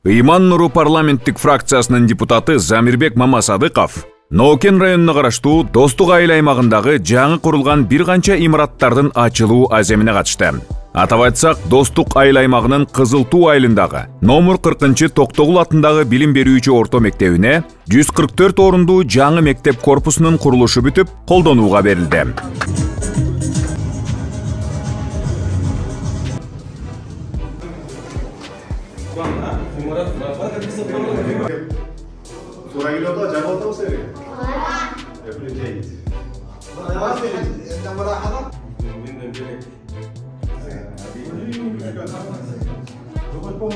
Ыйман Нуру парламенттик фракциясынын депутаты Замирбек Мамасадыков Нокен районуна караштуу Достук айыл аймагындагы жаңы курулган бир канча имараттардын ачылуу аземине катышты. Атап айтсак, Достук айыл аймагынын Кызыл Туу айылындагы номер 40 Токтогул атындагы билим берүүчү орто мектебине 144 орундуу жаңы мектеп корпусунун курулушу бүтүп, колдонууга берилди.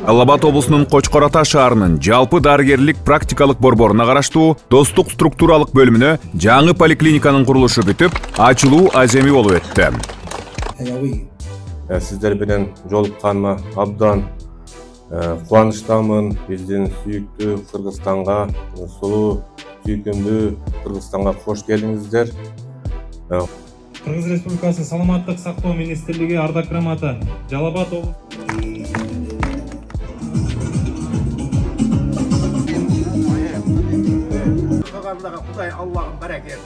Алабат облусунун Кочкор Ата шаарынын жалпы дарыгерлик практикалык борборуна караштуу Достук структуралык бөлүмүнө жаңы поликлиниканын курулушу бүтүп, ачылуу аземи болуп өттү. Сиздер менен жолукканыма абдан кубанычтамын. Биздин сүйүктүү Кыргызстанга, сулуу сүйкүмдүү Кыргызстанга кош келиңиздер. Кыргыз Республикасы Саламаттык сактоо министрлиги ардак грамота Жалал-Абад облусу Кудай Аллахын баракет.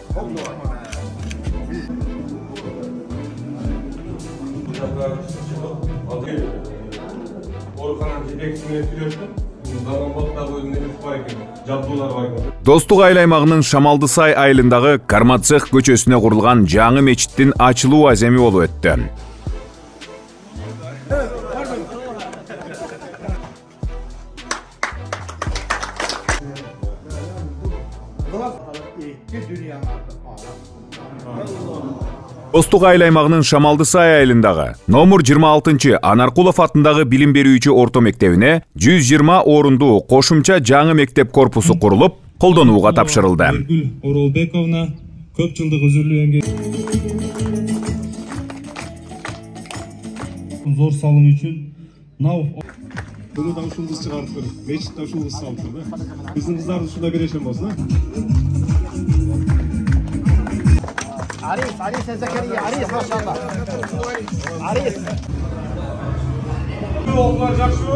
Достук айыл аймагынын Шамалды Сай айылындагы Кармацех көчөсүнө курулган жаңы мечиттин ачылуу аземи болуп өттү. Достук айыл аймагынын Шамалды Сай айылындагы номер 26 Анаркулов атындагы билим берүүчү орто мектебине 120 орундуу кошумча жаңы мектеп корпусу курулуп, колдонууга тапшырылды. Оролбековна көп жылдык үзүрлүү эмгек зор салым үчүн Bunu da uşulduğuz çıkartır. Meçhit de uşulduğuz saltır. Bizim kızlar uşulda birleşen olsun. Aris Zekeriya, Aris maşallah. Aris. Oklar жақсы.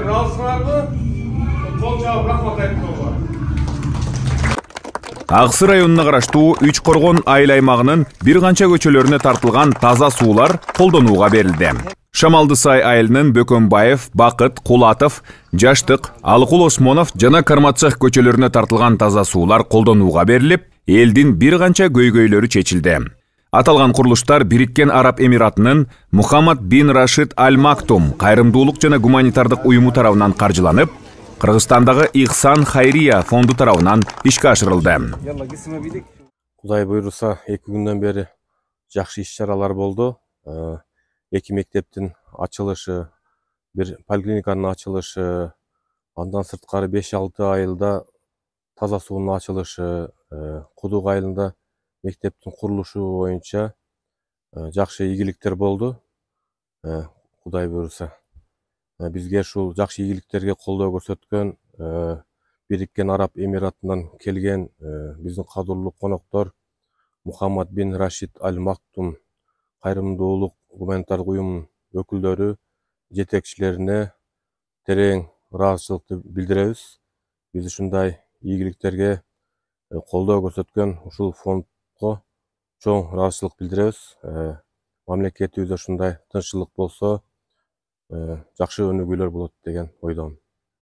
Razısınlar mı? Kol cevap rahmat ayttılar. Аксы районуна караштуу Үч Коргон айыл аймагынын бир канча көчөлөрүнө тартылган таза суулар колдонууга берилди. Шамалды Сай айылынын Бөкөнбаев, Бакыт, Кулатов, Жаштык, Алыкул Осмонов жана Кармацех көчөлөрүнө тартылган таза суулар колдонууга берилип, элдин бир канча көйгөйлөрү чечилди. Аталган курулуштар Бириккен Араб Эмиратынын Мухаммад бин Рашид Аль Мактум кайрымдуулук жана гуманитардык уюму тарабынан каржыланып, Кыргызстандагы Ихсан Хайрия фонду тарабынан ишке ашырылды. Кудай буйруса, 2 күндөн бери жакшы иш-чаралар болду. 2 мектептин ачылышы, бир поликлиниканын ачылышы, андан сырткары 5-6 айылда таза суунун ачылышы, Кудук айылында мектептин курулушу боюнча жакшы ийгиликтер болду. Кудай буйруса. Бизге ушул жакшы ийгиликтерге колдоо көрсөткөн Бириккен Араб Эмиратынан келген биздин кадырлуу коноктор Мухаммад бин Рашид Аль Мактум кайрымдуулук гуманитардык уюмунун өкүлдөрү, жетекчилерине терең ыраазычылыкты билдиребиз. Биз ушундай ийгиликтерге колдоо көрсөткөн ушул фондго чоң ыраазычылык билдиребиз. Мамлекетибизде ушундай тынччылык болсо, жакшы өнүгүүлөр болот деген ойдомун.